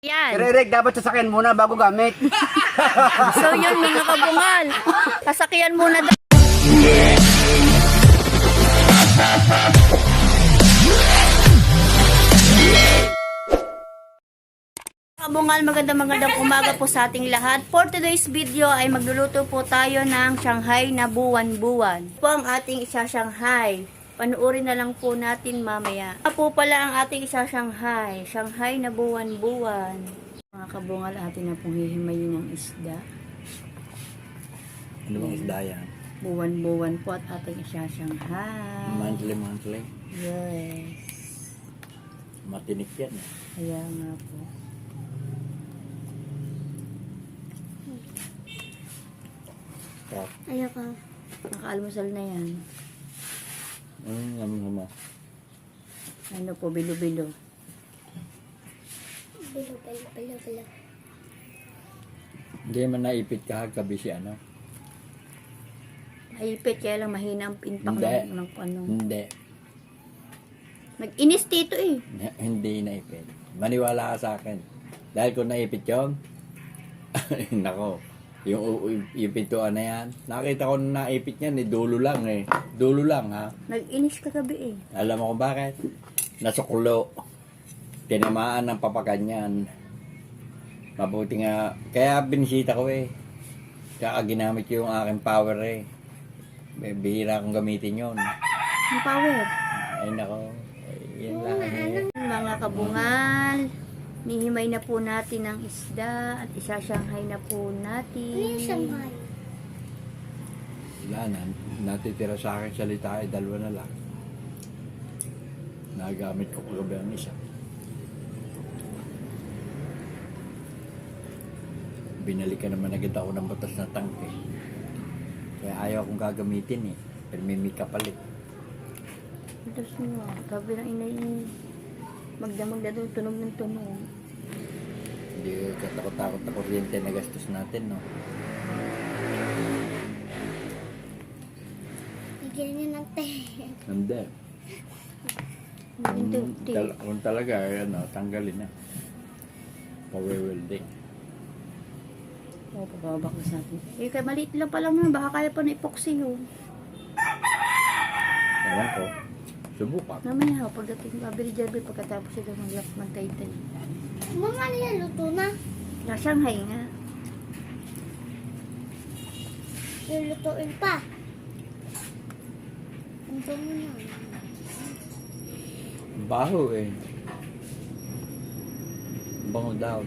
Yan. Direk, dapat sasakyan muna bago gamit. So yun mga kabungal. Sasakyan muna daw. Kabungal, magandang umaga po sa ating lahat. For today's video ay magluluto po tayo ng Shanghai na buwan-buwan. Po ang ating isa-Shanghai. Panuorin na lang po natin mamaya. Po pala ang ating isa-Shanghai. Shanghai na buwan-buwan. Mga kabungal, atin na pong hihimayin ng isda. Ano bang isda yan? Buwan-buwan po at ating isa-Shanghai. Monthly. Yes. Matinik yan. Kaya nga po. Ayoko. Nakaalmusal na yan. Ano? Ano po, bilo-bilo. Bilo. Hindi man naipit ka kagabi si ano? Naipit, kaya lang mahina ang impact Hindi. ng ano. Hindi. Nag-inis dito eh. Hindi naipit. Maniwala ka sa akin. Dahil kung naipit yun, nako, yung pintuan na yan, nakita ko na naipit yan, dulo lang eh. Dulo lang ha. Nag-inis kagabi eh. Alam mo kung bakit? Nasuklo. Tinamaan ng papaganyan. Mabuti nga. Kaya binisita ko eh. Kaya ginamit ko yung aking power eh. Bihira akong gamitin yun. Ang power. Ay nako. Yan lang eh. Mga kabungal, nihimay na po natin ang isda at isa-Shanghai na po natin. Ano yung Shanghai? Wala na. Natitira sa akin salita ay dalawa na lang. Nagamit ko kagabi ang isa. Binalikan naman agad ako ng batas na tangke. Kaya ayaw akong gagamitin eh. Pero may kapalit. Tapos mo, gabi ng inay magdamag na doon, tunog ng tunog. Hindi katakot-takot na kuryente na gastos natin, no? Bigyan niyo ng te. Hindi. Hindi. Kung talaga, ano, tanggalin na. Pawe-welding. Oo, pababaklas natin. Eh, kaya maliit lang pala naman, baka kaya pa na epoxy yun. Ewan ko. Subukan. Mamaya, pagdating babili Jerby, pagkatapos ito mag-lap magtay-tay. Mama, ano yan? Luto na? Na Shanghai nga. Lulutuin pa. Ang dami na. Ang baho eh. Ang bango daw.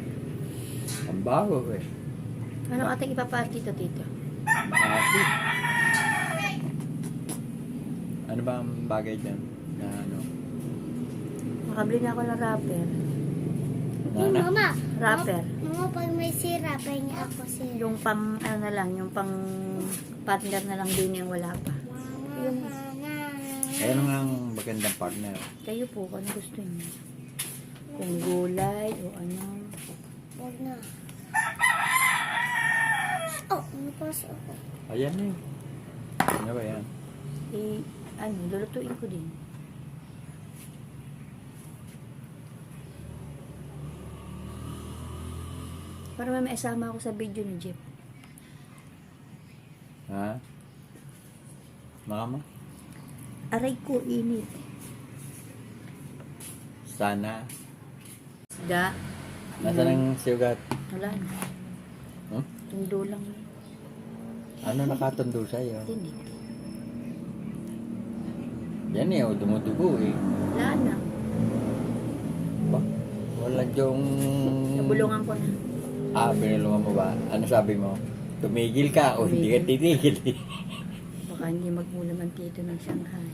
Ang baho eh. Ano ating ipapaat dito, tito? Makati. Ano ba ang bagay dyan? Na ano? Makabili na ako ng wrapper. Hey, Na? Mama. Wrapper. Mama, pag may sira, pahingi ako sira. Yung pang, ano na lang, yung pang partner na lang din yung wala pa. Yung, Ayun nga ang magandang partner. kayo po, kung ano gusto niyo. Kung gulay o ano. Huwag na. Oh, ano pa sa ako? Ayan eh. Ano ba yan? Eh, ano, lulutuin ko din. Para may maisama ako sa video ni Jeff. Ha? Makama? Aray ko, init. Sana. Isda. Nasaan ang sugat? Wala na. Hmm? Tundo lang. Ano nakatundo sa'yo? Tinik. Yan eh, oh, dumudugo eh. Wala na. Ba? Wala yung... Nabulungan ko na. Pinulungan mo ba? Ano sabi mo? Tumigil ka o hindi ka titigil eh. Baka hindi magmulam ang tito ng Shanghai.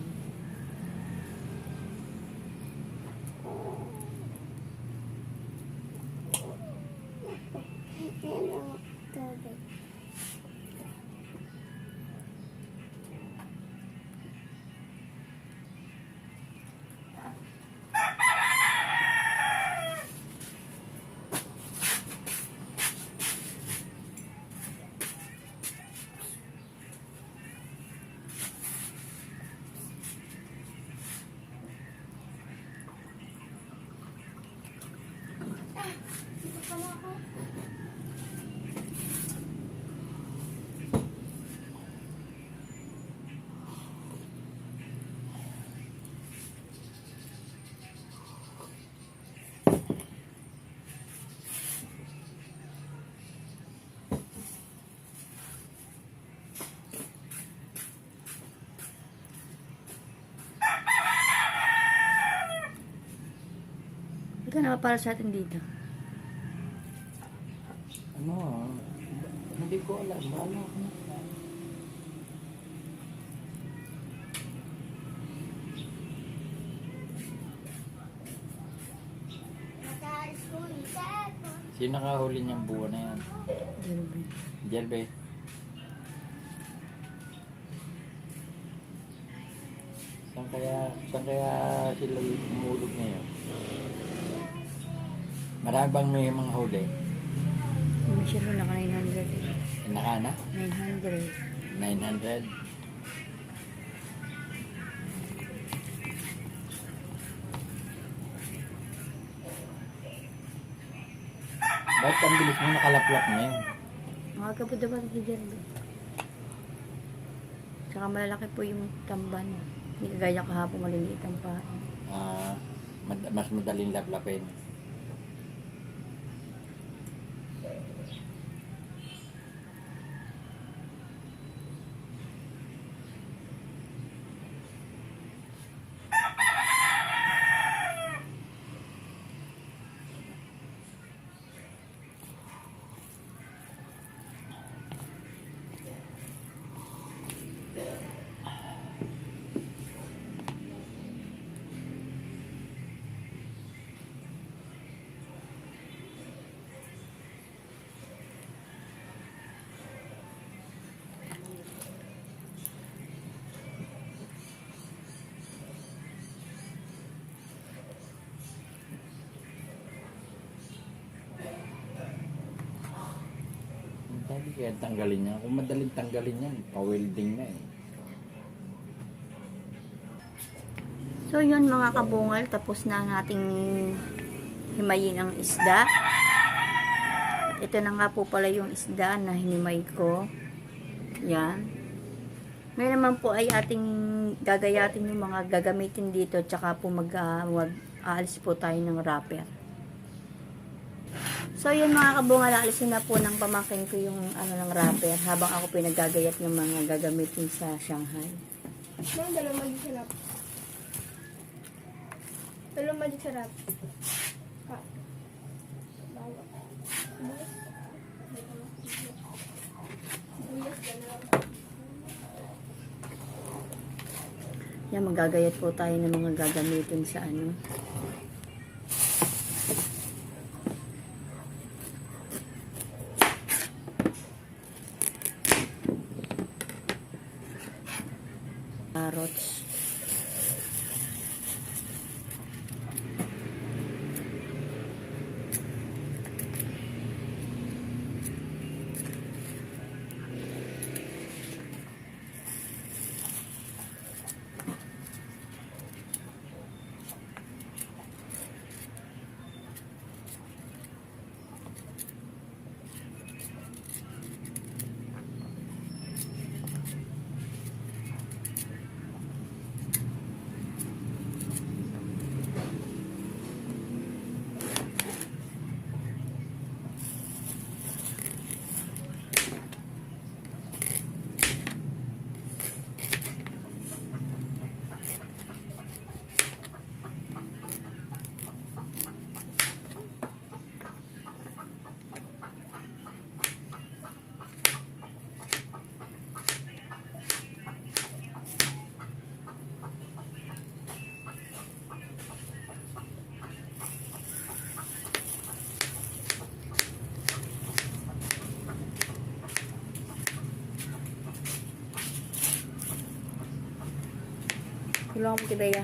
na para sa atin dito? Ano, hindi ko alam. Bahala ko na. Sino nakahuli niyang buwan na yan? Jelby. Jelbe. Saan kaya sila umulog ngayon? Marami bang may mga huli? May siya na 900. Naka na? 900. 900. Bakit ang bilis mo nakalaplak ngayon? Mga po dapat si Jelby. Tsaka malalaki po yung tamban. Hindi kagaya kahapon maliliit ang pain. Mas madaling laplapin. Dali kaya tanggalin niya. Kung madaling tanggalin yan, pa-welding na eh. So yun mga kabungal, tapos na ang ating himayin ang isda. Ito na nga po pala yung isda na hinimay ko. Yan. May naman po ay ating gagayatin yung mga gagamitin dito, tsaka po mag-aalis po tayo ng wrapper. So yun mga kabungal, alisin na po ng pamangkin ko yung ng wrapper habang ako pinaggagayat ng mga gagamitin sa Shanghai. Ma'am, dalawang mali sarap. Dalawang mali sarap. Bawa. Yan, magagayat po tayo ng mga gagamitin sa carrots. Tulungan mo si Bea.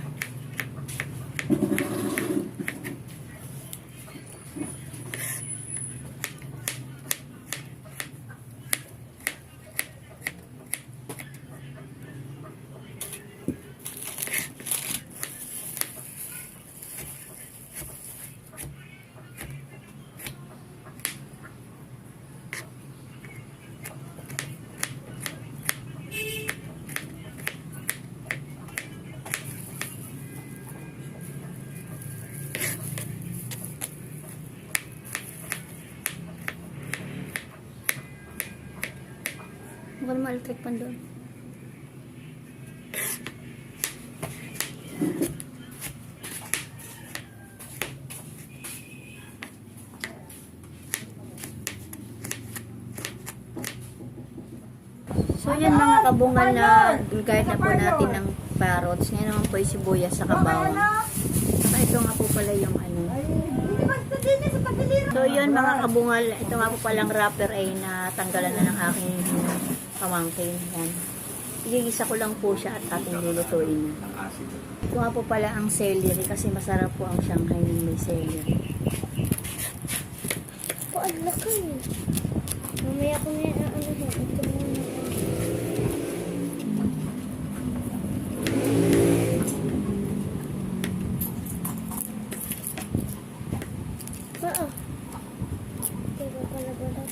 Huwag naman electric pan doon. So yan mga kabungal na guide na po natin ng carrots. Ngayon naman po yung sibuyas sa bawang. Saka ito nga po pala yung ano. So yun mga kabungal, ito nga po palang wrapper ay natanggalan na ng aking pamangkin. Yan. Igigisa ko lang po siya at ating lulutuin na. Ito nga po pala ang celery kasi masarap po ang Shanghai ng may celery. Po, ang laki. Mamaya ko na yan, ano yan. Ito muna. Oo. Diba pala ba?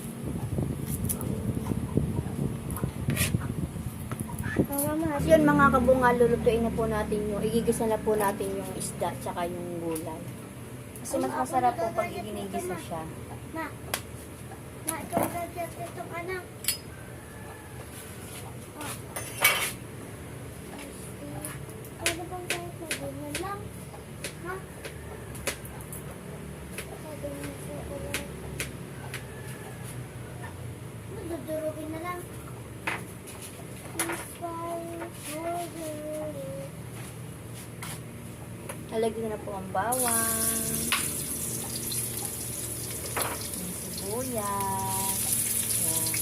So yun mga kabungal, lulutuin na po natin yung, igigisa na po natin yung isda tsaka yung gulay. Kasi mas masarap po pag iginigisa siya. Ma, ikaw gadget itong anak. Oh. Pwede bang kahit na ganyan lang? Ha? Pwede mo siya ulit. Madudurugin na lang. Halagyan na po ang bawang, yung sibuyas, yan.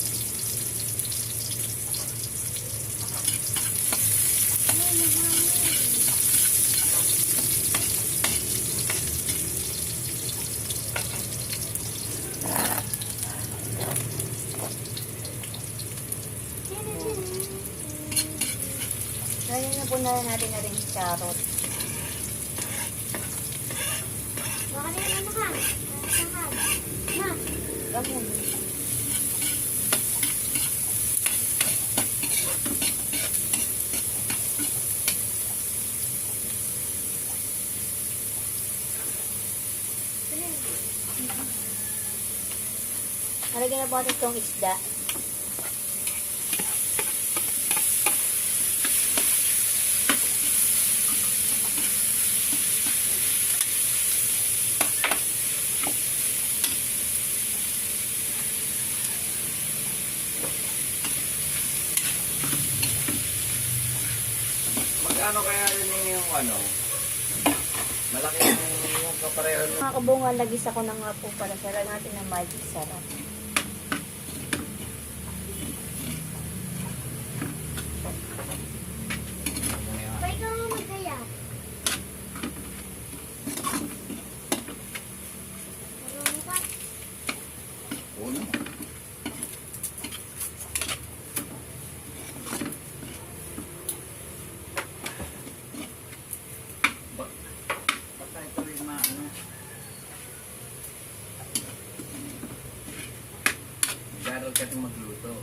Lagyan na po natin na rin yung carrot. Baka na yan, ano ka? Ma, Ganyan. Halagyan na po natin itong isda. Magkano kaya rin yung ano? Malaki yung kapareho ng Mga kabungal, nagisa ko na nga po para sarap natin ng magic sarap. pa ikaw nga magkaya. Marunong ka? uno. Basta ito rin ano. Nag-aaral kasi magluto.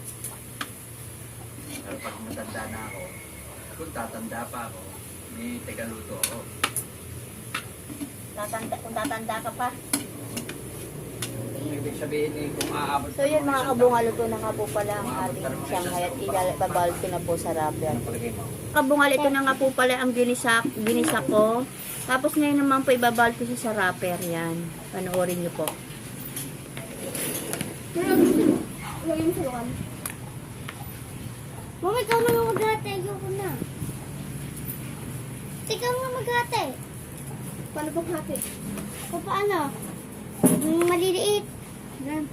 Pero pag matanda na ako, kung tatanda pa ako, may tagaluto ako. Kung tatanda ka pa. Ibig sabihin eh, kung aabot So yun ka mga isang kabungal, luto na nga po pala ang ating Shanghai at ilalabal ko na po sa wrapper. Ano palagay mo? Kabungal, ito na nga po pala ang ginisa ko. Tapos ngayon naman po ibabal ko siya sa wrapper. Yan. Panoorin niyo po. Lagyan mo sa lukan. Mama, ikaw na nga maghate. Ayoko na. Ikaw nga maghate. Paano pang hati? Paano? Maliliit. Yan.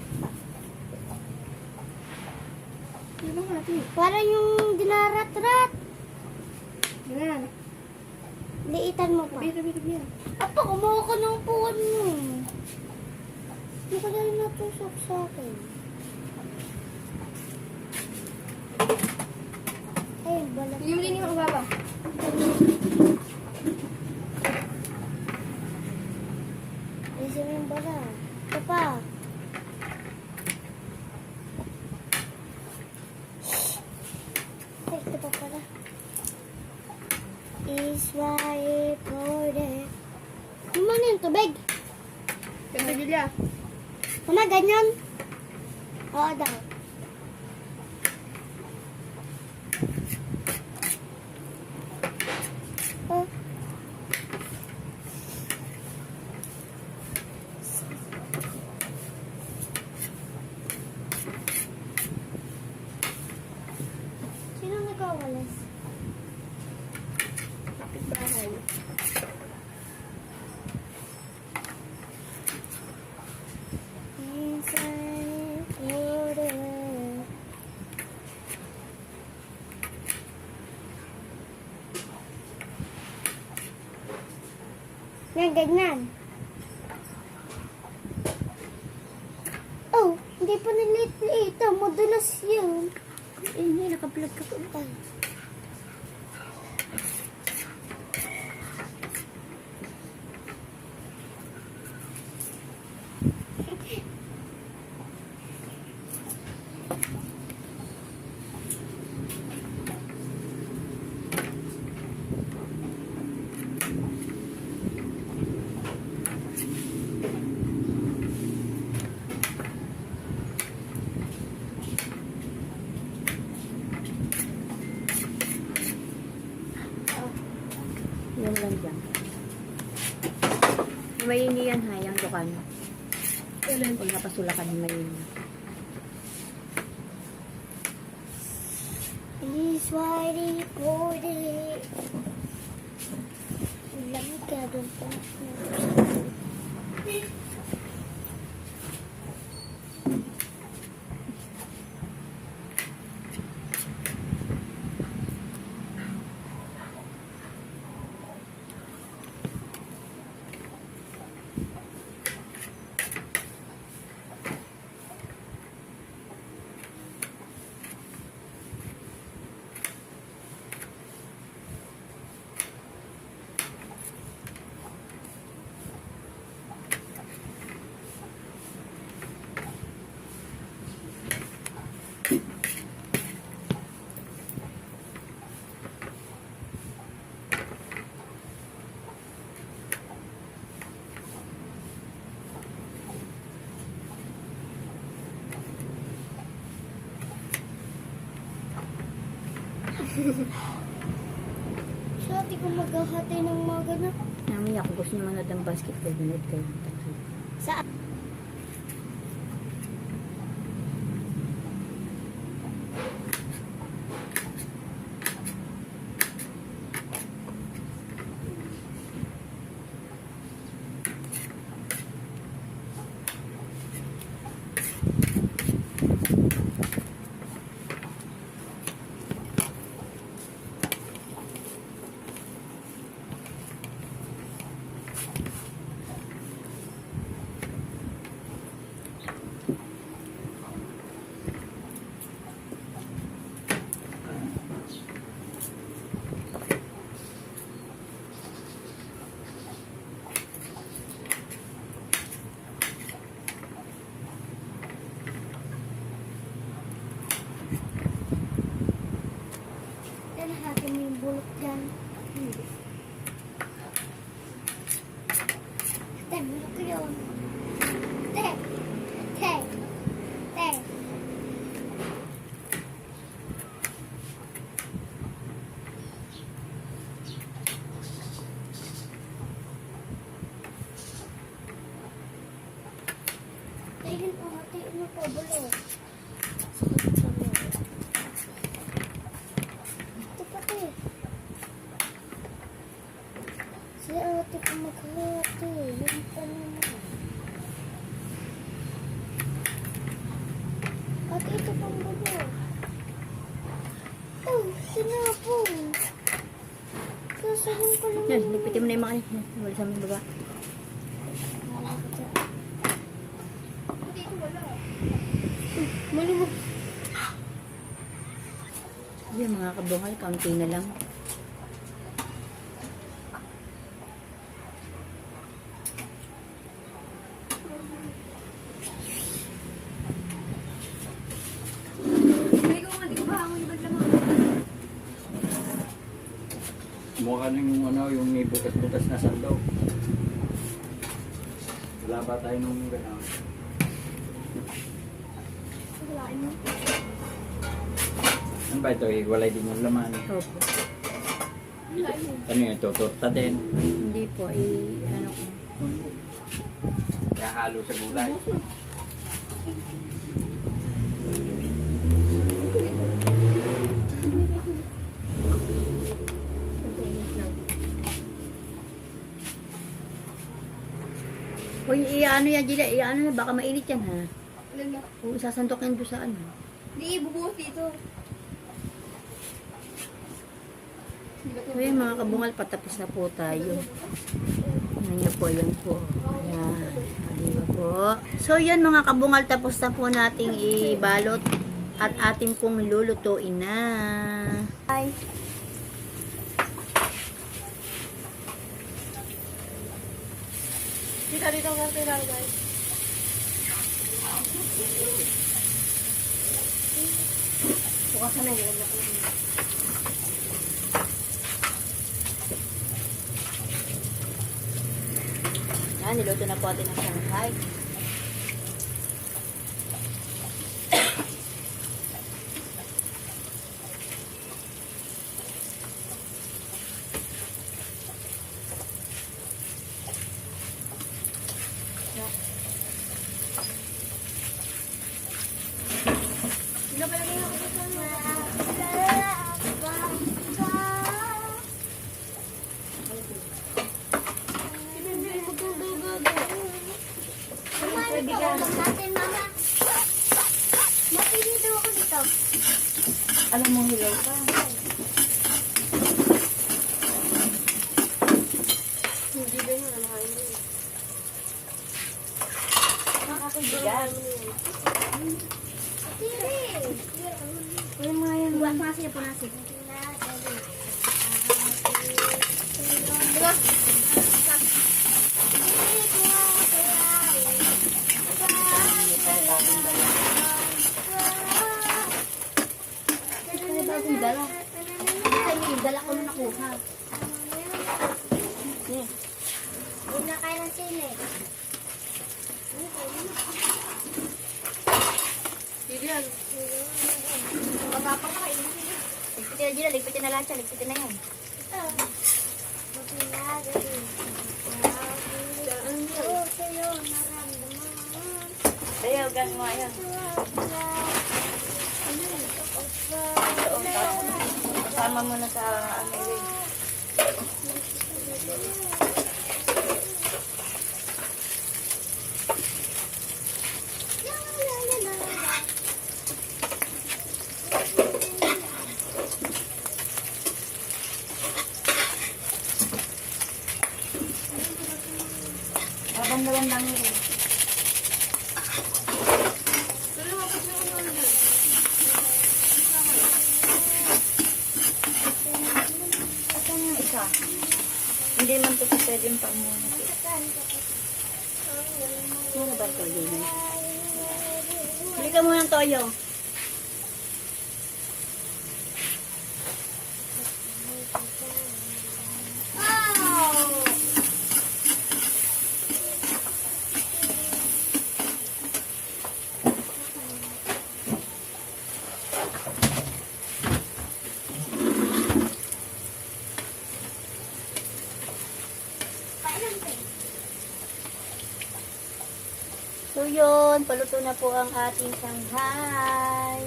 Ano bang hati? Parang yung dinarat-rat. Yan. Liitan mo pa. Tabi. Apa, kumuha ko ng puwan mo. Hindi ka dahil natusok sa akin. Ay, balat. Yung linis mo baba. Isin yung balat. Ito pa. Ay, ito pa pala. Is right for the... Ano man yung tubig? Ganda Julia. Mama, ganyan? Oo daw. Oh. ganyan. Oh, hindi pa nilit-lit. Madulas yun. Eh, hindi, nakaplug ka po. Ay. Yan lang dyan. May iniyan ha, yung dukan. Kung napasulakan yung may iniyan. Please why for it. Lamig ka doon pa. Siya, di ko maghahati ng mga ganap. Namaya, kung gusto nyo manood ng basketball, manood kayo ng tatlo. Saan? Hati mo yung bulok dyan. Hindi. Ate, bulok ko yun. Ate! Ate! Ate! Ate, yun po. Ate, ano po, bulok. Si ate ko maghati. Yung tanong. Ate, ito pang bulo. Oh, sinapon. Sasabihin ko lang. Yan, lipitin mo na yung mga yan. Wala sa aming baba. Malimog. Yan, mga kabungal, kaunti na lang. Mukha na yung ano, yung may butas-butas na sandok. Wala ba tayo nung gano'n? Wala mo. Ano ba ito? Walay din yung laman. Opo. Ano yun? Tuturta din. Hindi po, ano ko. Kaya halo sa gulay. Uy, ano yan, Gila? Ano na, baka mainit yan, ha? O, isasantok yan doon sa ano. Hindi, ibubuhos dito. So, yun, mga kabungal, patapos na po tayo. Tingnan niyo po, yan po. Ayan. Diba po? So, yan mga kabungal, tapos na po nating ibalot at ating pong lulutuin na. Bye! Dito natin lang, guys. Bukasan na yun. Yan, niluto na po atin ang Shanghai. Alam mo, hilaw ka. Hindi ba yun? Ano kayo yun? Nakakabigan. Ano mga yan? Buwan nasi, po nasi. Diba? Bagong dala. Ay, yung dala ko na nakuha. Hindi na kayo ng sili. Hindi yan. Magpapakain. Ligpitin na dyan, ligpitin na lahat siya, ligpitin na yan. Ito. Magpapakain. Sa'yo, naramdaman. Ayaw, gan mo, ayaw. Kasama mo na sa ano yun. Babanda-bandang lang yun. Hindi man ito pwedeng pang muna. Ano ba ito? Bili ka muna ng toyo. So yun, paluto na po ang ating Shanghai.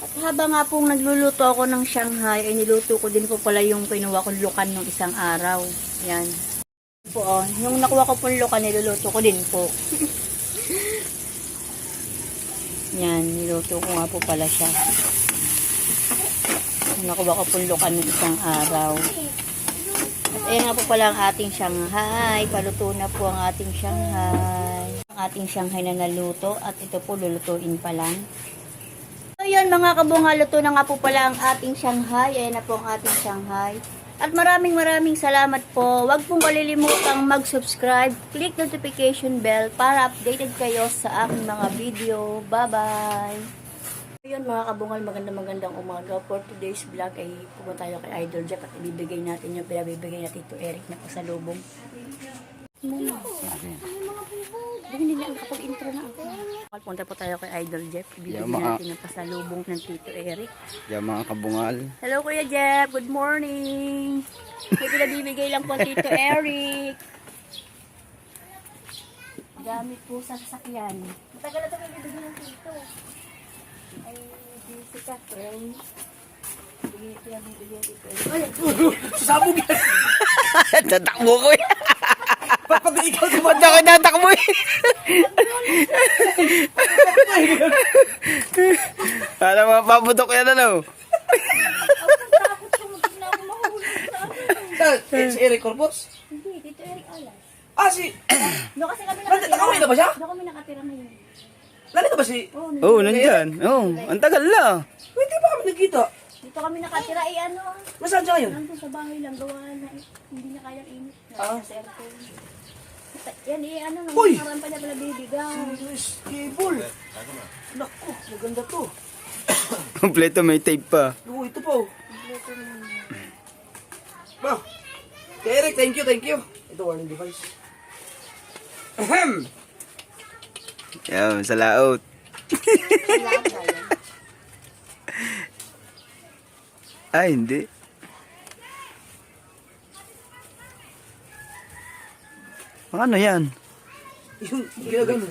At habang nga pong nagluluto ako ng Shanghai, ay niluto ko din po pala yung kinuha kong lukan ng isang araw. Yan. Po, oh. Yung nakuha ko pong lukan, niluluto ko din po. Yan, niluto ko nga po pala siya. Yung nakuha ko pong lukan ng isang araw. At ayan nga po pala ang ating Shanghai. Paluto na po ang ating Shanghai. Ang ating Shanghai na naluto. At ito po, lulutuin pa lang. So yun mga kabunga, luto na nga po pala ang ating Shanghai. Ayan na po ang ating Shanghai. At maraming salamat po. Huwag pong kalilimutang mag-subscribe, click notification bell para updated kayo sa aking mga video. Bye-bye! Ayun mga kabungal, magandang umaga. For today's vlog ay pupunta tayo kay Idol Jeff at ibibigay natin yung pinabibigay natin to Eric na pasalubong. Muna. Hindi na nakapag-intro na ako. Punta po tayo kay Idol Jeff. Ibibigay natin yung pasalubong ng Tito Eric. Yan mga kabungal. Hello Kuya Jeff, good morning. May pinabibigay lang po Tito Eric. Gamit po sa sasakyan. Matagal na ito pinabibigay ng Tito. Ay, busy ka, friend. Sabog yan. Tatakbo ko eh. Pag ikaw Ba't ako tatakbo eh? Para mapaputok yan ano. Si Eric Corpus? Hindi, Tito Eric Alas. Ah, si... Doon kasi kami Nakauwi na ba siya? Doon kami nakatira ngayon. Nalito ba si... Oo, nandyan. Oo, ang tagal na. Hindi pa kami nagkita. Dito kami nakatira, ano, Nasaan siya ngayon? nandun sa bahay lang, gawa na, hindi na kaya init. Ah. Sa aircon. Yan, ano, Uy! nang pa niya pala bibigay. Cable. Naku, maganda to. Kompleto may tape pa. Oo, ito po. Ba, kay Eric, thank you, thank you. Ito, warning device. Ahem. Yan, sa laot. Ay, hindi. Ano yan? Yung ginagano.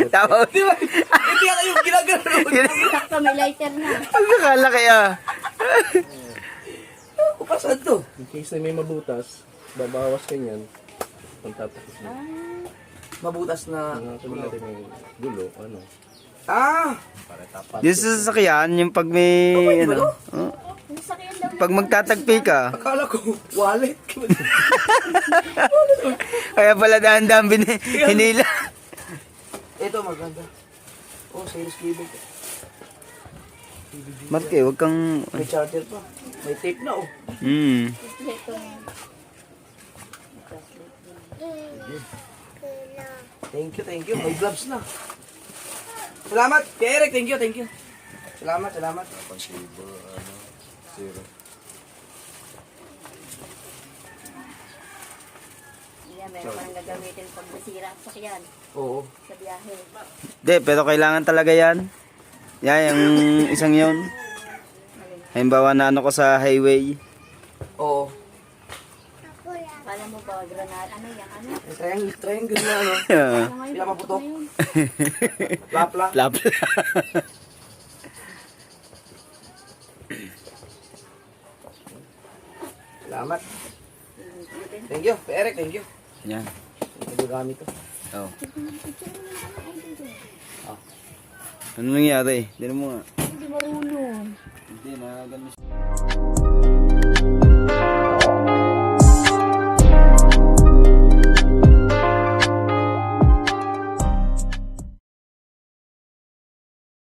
Tama. Di ba? Hindi yan yung ginagano. Sakto, may lighter na. Ang nakalaki ah. Upasan to. In case na may mabutas, babawas ka niyan. Pagtatapos mo. Mabutas na... Kunyari may gulo, ano. Ah! Yung sa sasakyan, yung pag may, di ba ano, to? oh, Yung sakyan daw. pag magtatagpi ka, Akala ko, wallet. kaya pala dahan-dahan hinila. Ito, maganda. Oh, sales cable. Marke, wag kang, May charger pa. May tape na, oh. Ito na. Thank you, thank you. May gloves na. Salamat, kay Eric. Thank you, thank you. Salamat, salamat. Yan, meron pa nang gagamitin pag nasira ang sakyan Oo. sa biyahe. de, pero kailangan talaga yan. Yan, yung isang yun. Halimbawa na ano ko sa highway. Oo. Kala mo ba, granada, ano yan, ano? Triangle na, ano. Yeah. Ano ngayon, Pinapaputok. ano yun? Lapla. Lap. Salamat. Thank you, kay Eric. Thank you. Yan. Nagagamit ko. Oh. Ano nangyari? Dino mo nga. Hindi marunong. Hindi na, ganun